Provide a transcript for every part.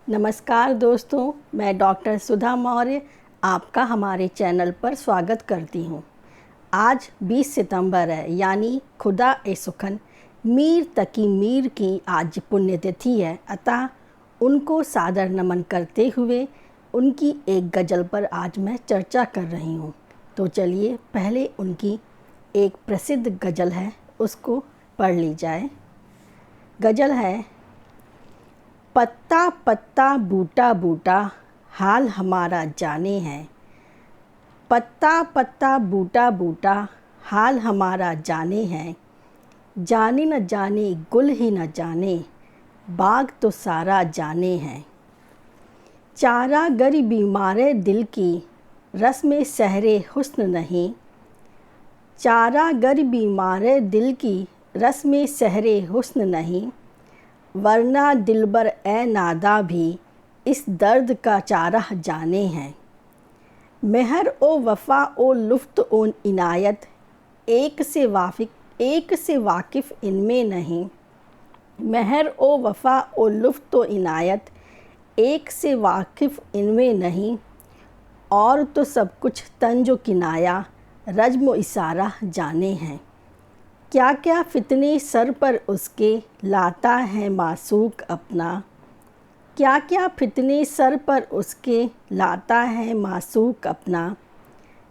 नमस्कार दोस्तों, मैं डॉक्टर सुधा मौर्य आपका हमारे चैनल पर स्वागत करती हूँ। आज 20 सितंबर है, यानी खुदा ए सुखन मीर तकी मीर की आज पुण्यतिथि है। अतः उनको सादर नमन करते हुए उनकी एक गज़ल पर आज मैं चर्चा कर रही हूँ। तो चलिए पहले उनकी एक प्रसिद्ध गज़ल है, उसको पढ़ ली जाए। गज़ल है, पत्ता पत्ता बूटा बूटा हाल हमारा जाने हैं। पत्ता पत्ता बूटा बूटा हाल हमारा जाने हैं। जाने न जाने गुल ही न जाने बाग तो सारा जाने हैं। चारा गरी बीमारे दिल की रस में सहरे हुस्न नहीं। चारा गरी बीमारे दिल की रस में सहरे हुस्न नहीं। वरना दिलबर ए नादा भी इस दर्द का चारा जाने हैं। मेहर ओ वफ़ा ओ लुफ्त ओ इनायत एक से वाकिफ़ इनमें नहीं। मेहर ओ वफ़ा ओ लुफ्त ओ इनायत एक से वाकिफ़ इनमें नहीं। और तो सब कुछ तंजो किनाया रज्म इशारा जाने हैं। क्या क्या फितने सर पर उसके लाता है मासूक अपना। क्या क्या फितने सर पर उसके लाता है मासूक अपना।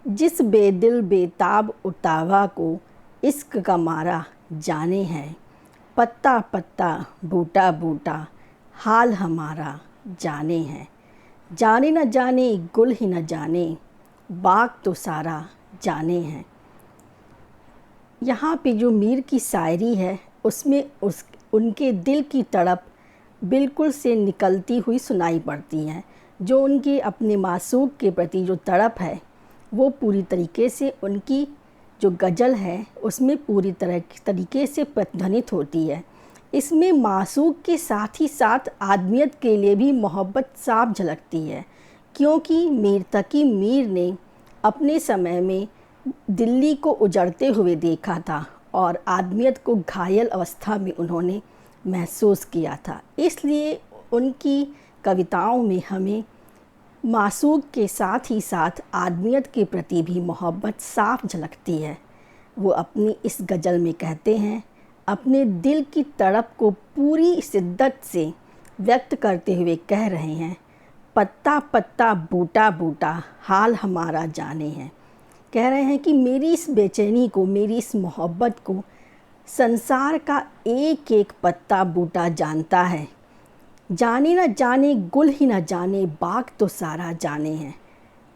जिस बेदिल बेताब उतावा को इश्क का मारा जाने हैं। पत्ता पत्ता बूटा बूटा हाल हमारा जाने हैं। जाने न जाने गुल ही न जाने बाग तो सारा जाने हैं। यहाँ पे जो मीर की शायरी है उसमें उनके दिल की तड़प बिल्कुल से निकलती हुई सुनाई पड़ती है। जो उनकी अपने मासूक के प्रति जो तड़प है वो पूरी तरीके से उनकी जो गज़ल है उसमें पूरी तरीके से प्रतिध्वनित होती है। इसमें मासूक के साथ ही साथ आदमियत के लिए भी मोहब्बत साफ झलकती है, क्योंकि मीर तकी मीर ने अपने समय में दिल्ली को उजड़ते हुए देखा था और आदमियत को घायल अवस्था में उन्होंने महसूस किया था। इसलिए उनकी कविताओं में हमें मासूक के साथ ही साथ आदमियत के प्रति भी मोहब्बत साफ झलकती है। वो अपनी इस गज़ल में कहते हैं, अपने दिल की तड़प को पूरी शिद्दत से व्यक्त करते हुए कह रहे हैं, पत्ता पत्ता बूटा बूटा हाल हमारा जाने हैं। कह रहे हैं कि मेरी इस बेचैनी को, मेरी इस मोहब्बत को संसार का एक एक पत्ता बूटा जानता है। जाने न जाने गुल ही न जाने बाग तो सारा जाने हैं।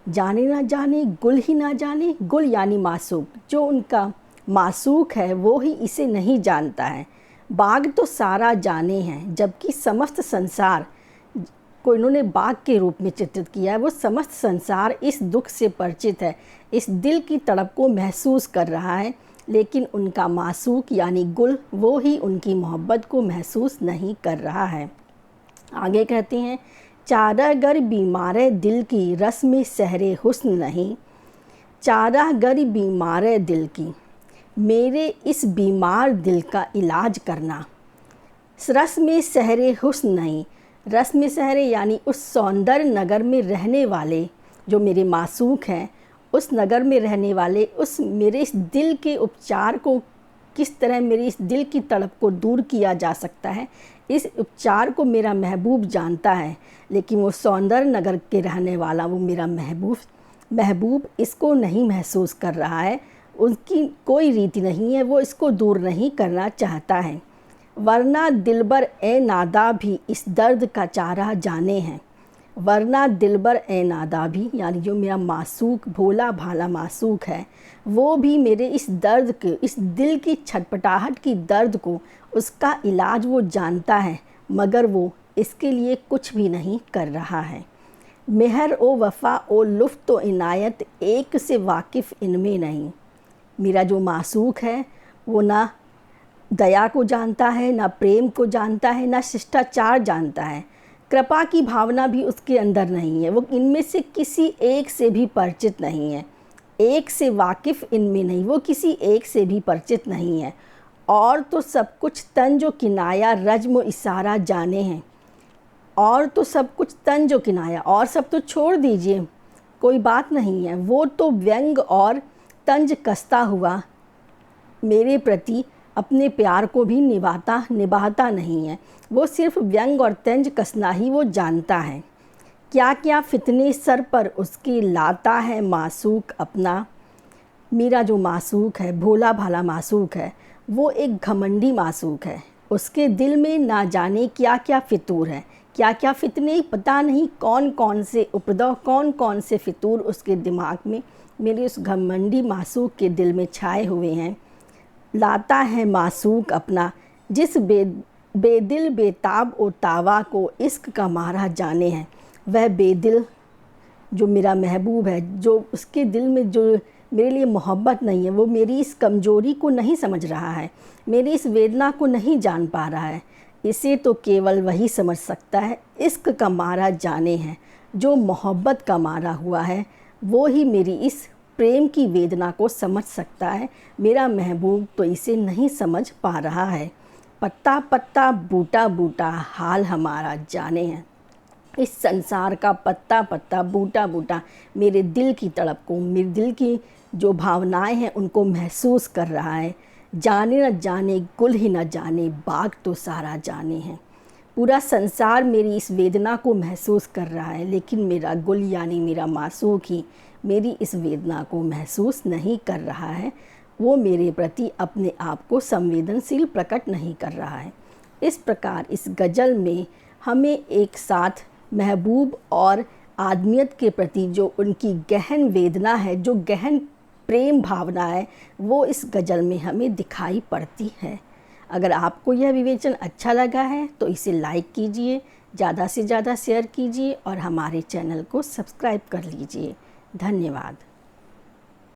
जाने न जाने गुल ही न जाने, गुल यानी मासूक, जो उनका मासूक है वो ही इसे नहीं जानता है। बाग तो सारा जाने हैं, जबकि समस्त संसार को इन्होंने बाग के रूप में चित्रित किया है। वो समस्त संसार इस दुख से परिचित है, इस दिल की तड़प को महसूस कर रहा है, लेकिन उनका मासूक यानी गुल वो ही उनकी मोहब्बत को महसूस नहीं कर रहा है। आगे कहते हैं, चारागर बीमारे दिल की रस में सहरे हुस्न नहीं। चारागर बीमारे दिल की, मेरे इस बीमार दिल का इलाज करना। रस में सहरे हुस्न नहीं, रस में सहरे यानी उस सौंदर्य नगर में रहने वाले जो मेरे मासूक हैं, उस नगर में रहने वाले उस मेरे इस दिल के उपचार को किस तरह, मेरी इस दिल की तड़प को दूर किया जा सकता है, इस उपचार को मेरा महबूब जानता है। लेकिन वो सौंदर्य नगर के रहने वाला वो मेरा महबूब इसको नहीं महसूस कर रहा है। उसकी कोई रीति नहीं है, वो इसको दूर नहीं करना चाहता है। वरना दिलबर ए नादा भी इस दर्द का चारा जाने हैं। वरना दिलबर ए नादा भी यानी जो मेरा मासूक, भोला भाला मासूक है, वो भी मेरे इस दर्द के, इस दिल की छटपटाहट की दर्द को, उसका इलाज वो जानता है, मगर वो इसके लिए कुछ भी नहीं कर रहा है। मेहर ओ वफ़ा ओ लुफ्त ओ इनायत एक से वाकिफ़ इनमें नहीं। मेरा जो मासूक है वो ना दया को जानता है, ना प्रेम को जानता है, ना शिष्टाचार जानता है। कृपा की भावना भी उसके अंदर नहीं है। वो इनमें से किसी एक से भी परिचित नहीं है, एक से वाकिफ़ इनमें नहीं, वो किसी एक से भी परिचित नहीं है। और तो सब कुछ तंजो किनाया रज्म इशारा जाने हैं। और तो सब कुछ तंजो किनाया, और सब तो छोड़ दीजिए, कोई बात नहीं है। वो तो व्यंग और तंज कसता हुआ मेरे प्रति अपने प्यार को भी निभाता नहीं है। वो सिर्फ व्यंग और तंज कसना ही वो जानता है। क्या क्या फितने सर पर उसके लाता है मासूक अपना। मेरा जो मासूक है, भोला भाला मासूक है, वो एक घमंडी मासूक है। उसके दिल में ना जाने क्या क्या फितूर है, क्या क्या फितने, पता नहीं कौन कौन से उपद्रव, कौन कौन से फितूर उसके दिमाग में, मेरे उस घमंडी मासूक के दिल में छाए हुए हैं। लाता है मासूक अपना, जिस बेदिल बेताब और तावा को इश्क का मारा जाने हैं। वह बेदिल जो मेरा महबूब है, जो उसके दिल में जो मेरे लिए मोहब्बत नहीं है, वो मेरी इस कमज़ोरी को नहीं समझ रहा है, मेरी इस वेदना को नहीं जान पा रहा है। इसे तो केवल वही समझ सकता है इश्क का मारा जाने हैं। जो मोहब्बत का मारा हुआ है, वो ही मेरी इस प्रेम की वेदना को समझ सकता है। मेरा महबूब तो इसे नहीं समझ पा रहा है। पत्ता पत्ता बूटा बूटा हाल हमारा जाने हैं। इस संसार का पत्ता पत्ता बूटा बूटा मेरे दिल की तड़प को, मेरे दिल की जो भावनाएं हैं उनको महसूस कर रहा है। जाने न जाने गुल ही न जाने बाग तो सारा जाने हैं। पूरा संसार मेरी इस वेदना को महसूस कर रहा है, लेकिन मेरा गुल यानी मेरा मासूक ही मेरी इस वेदना को महसूस नहीं कर रहा है। वो मेरे प्रति अपने आप को संवेदनशील प्रकट नहीं कर रहा है। इस प्रकार इस गज़ल में हमें एक साथ महबूब और आदमियत के प्रति जो उनकी गहन वेदना है, जो गहन प्रेम भावना है, वो इस गज़ल में हमें दिखाई पड़ती है। अगर आपको यह विवेचन अच्छा लगा है तो इसे लाइक कीजिए, ज़्यादा से ज़्यादा शेयर कीजिए और हमारे चैनल को सब्सक्राइब कर लीजिए। धन्यवाद।